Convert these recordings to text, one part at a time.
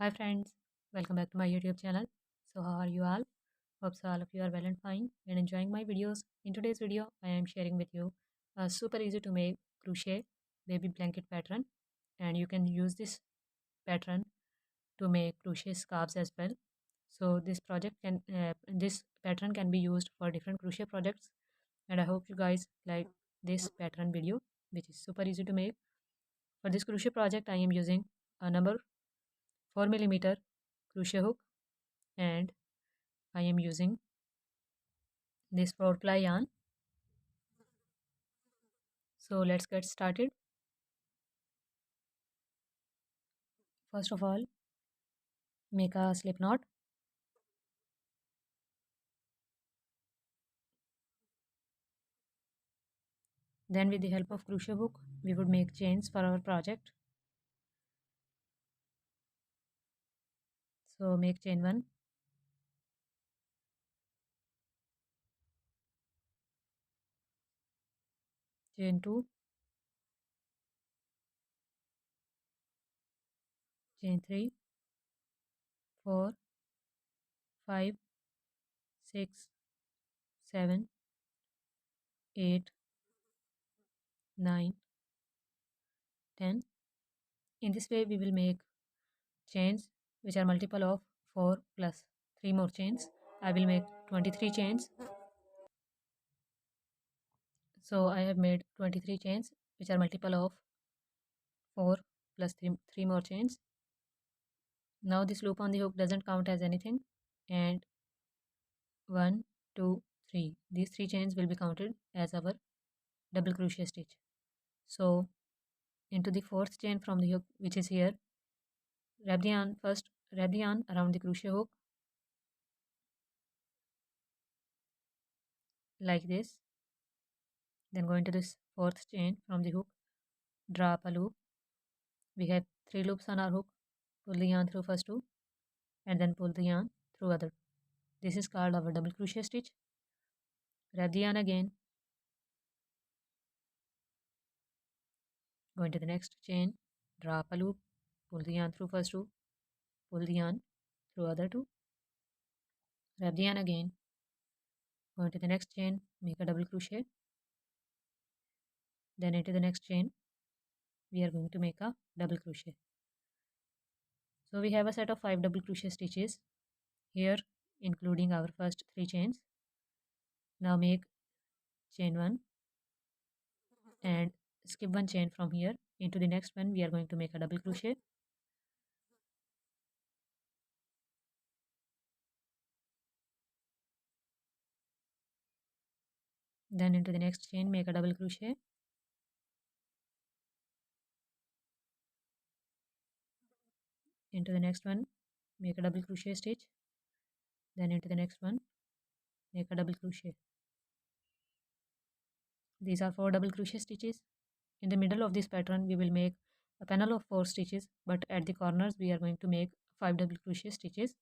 Hi friends, welcome back to my YouTube channel. So how are you all? Hope so all of you are well and fine and enjoying my videos. In today's video, I am sharing with you a super easy to make crochet baby blanket pattern, and you can use this pattern to make crochet scarves as well. So this pattern can be used for different crochet projects, and I hope you guys like this pattern video, which is super easy to make. For this crochet project, I am using a number 4mm crochet hook, and I am using this 4-ply yarn. So let's get started. First of all, make a slip knot. Then with the help of crochet hook, we would make chains for our project. So make chain 1, chain 2, chain 3, 4, 5, 6, 7, 8, 9, 10. In this way we will make chains which are multiple of 4 plus 3 more chains. I will make 23 chains. So I have made 23 chains which are multiple of 4 plus 3 more chains. Now this loop on the hook doesn't count as anything, and 1, 2, 3. These 3 chains will be counted as our double crochet stitch. So into the 4th chain from the hook, which is here, wrap the yarn around the crochet hook like this. Then go into this 4th chain from the hook, draw up a loop. We have 3 loops on our hook. Pull the yarn through first 2 and then pull the yarn through other. This is called our double crochet stitch. Wrap the yarn again. Go into the next chain, draw up a loop, pull the yarn through first 2, pull the yarn through other 2, wrap the yarn again, go into the next chain, make a double crochet, then into the next chain we are going to make a double crochet. So we have a set of 5 double crochet stitches here, including our first 3 chains. Now make chain 1 and skip 1 chain from here. Into the next one we are going to make a double crochet. Then into the next chain make a double crochet. Into the next one make a double crochet stitch. Then into the next one make a double crochet. These are 4 double crochet stitches. In the middle of this pattern we will make a panel of 4 stitches, but at the corners we are going to make 5 double crochet stitches.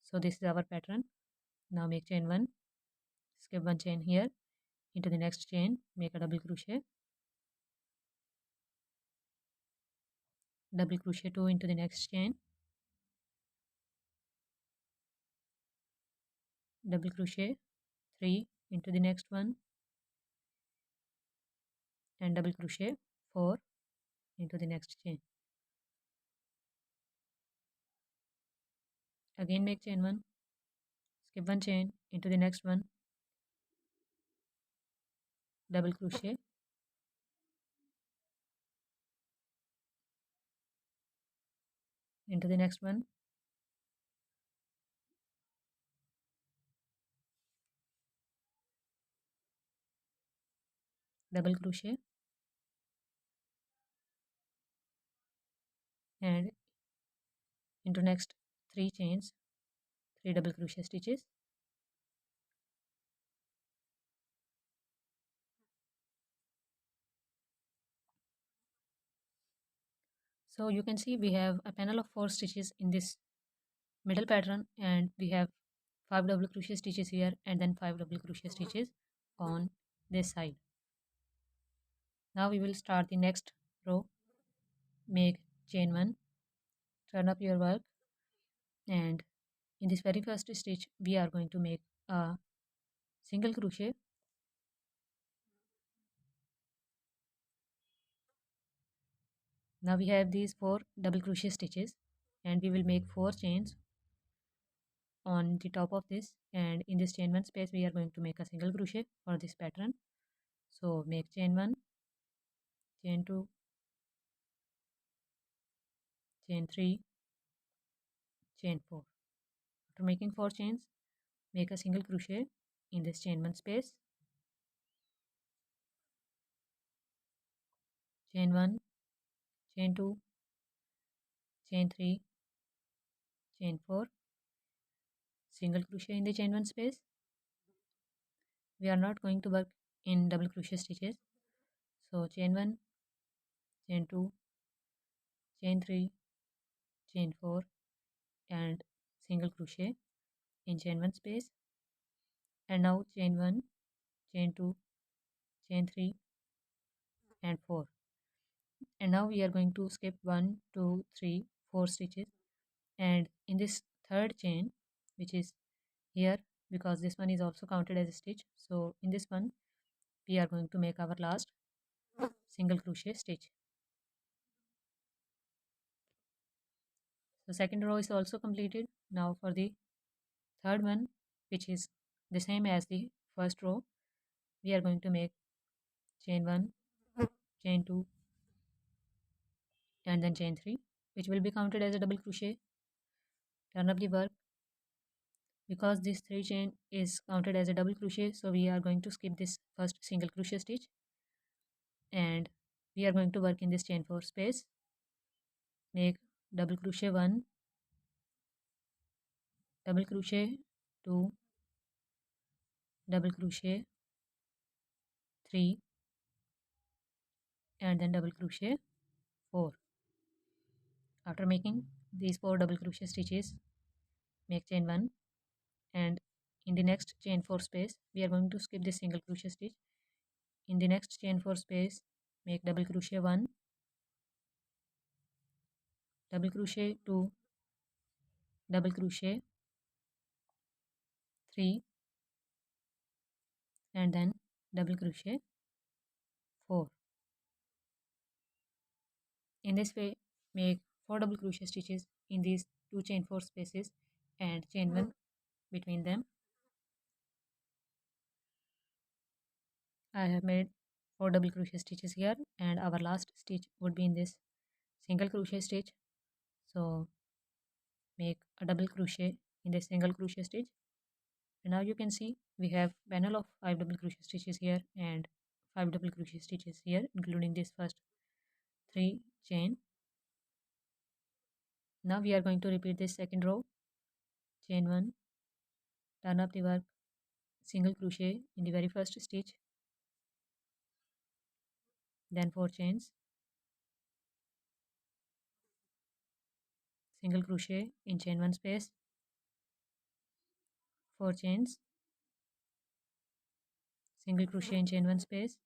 So this is our pattern. Now make chain 1, skip 1 chain here, into the next chain make a double crochet, double crochet 2 into the next chain, double crochet 3 into the next one, and double crochet 4 into the next chain. Again make chain 1, skip 1 chain into the next one, double crochet, into the next one, double crochet, and into next 3 chains 3 double crochet stitches. So you can see we have a panel of 4 stitches in this middle pattern, and we have 5 double crochet stitches here and then 5 double crochet stitches on this side. Now we will start the next row. Make chain 1, turn up your work, And in this very first stitch we are going to make a single crochet. Now we have these 4 double crochet stitches, and we will make 4 chains on the top of this, and in this chain 1 space we are going to make a single crochet for this pattern. So make chain 1, chain 2, chain 3, chain 4. After making 4 chains, make a single crochet in this chain 1 space, chain 1, chain 2, chain 3, chain 4, single crochet in the chain 1 space. We are not going to work in double crochet stitches, so chain 1, chain 2, chain 3, chain 4, and single crochet in chain 1 space. And now chain 1, chain 2, chain 3, and 4. And now we are going to skip 1, 2, 3, 4 stitches, and in this third chain, which is here, because this one is also counted as a stitch, so in this one we are going to make our last single crochet stitch. So second row is also completed. Now for the third one, which is the same as the first row, we are going to make chain 1, chain 2, and then chain 3, which will be counted as a double crochet. Turn up the work. Because this 3 chain is counted as a double crochet, so we are going to skip this first single crochet stitch, and we are going to work in this chain 4 space. Make double crochet 1, double crochet 2, double crochet 3, and then double crochet 4. After making these 4 double crochet stitches, make chain 1, and in the next chain 4 space we are going to skip this single crochet stitch. In the next chain 4 space, make double crochet 1, double crochet 2, double crochet 3, and then double crochet 4. In this way, make 4 double crochet stitches in these 2 chain 4 spaces and chain 1 between them. I have made 4 double crochet stitches here, and our last stitch would be in this single crochet stitch. So make a double crochet in this single crochet stitch, and now you can see we have panel of 5 double crochet stitches here and 5 double crochet stitches here, including this first 3 chain. Now we are going to repeat this second row. Chain 1, turn up the work, single crochet in the very first stitch, then 4 chains, single crochet in chain 1 space, 4 chains, single crochet in chain 1 space,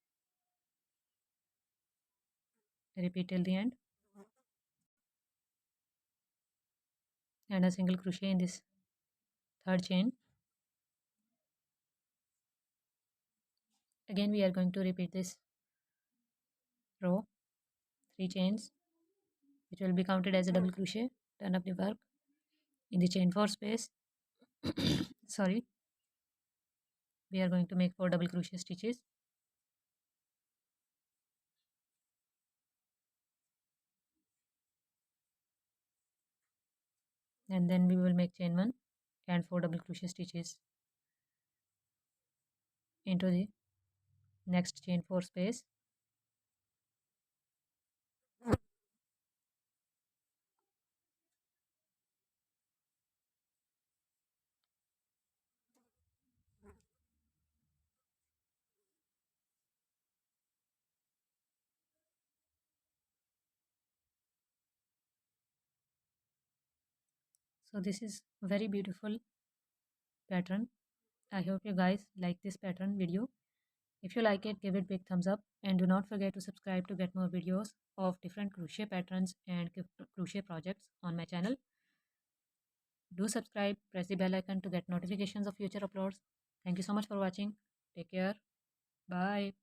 repeat till the end, and a single crochet in this third chain. Again we are going to repeat this row, 3 chains, which will be counted as a double crochet. Turn up the work in the chain 4 space. Sorry, we are going to make 4 double crochet stitches, and then we will make chain 1 and 4 double crochet stitches into the next chain 4 space. So this is very beautiful pattern. I hope you guys like this pattern video. If you like it, give it big thumbs up, and do not forget to subscribe to get more videos of different crochet patterns and crochet projects on my channel. Do subscribe, press the bell icon to get notifications of future uploads. Thank you so much for watching. Take care. Bye.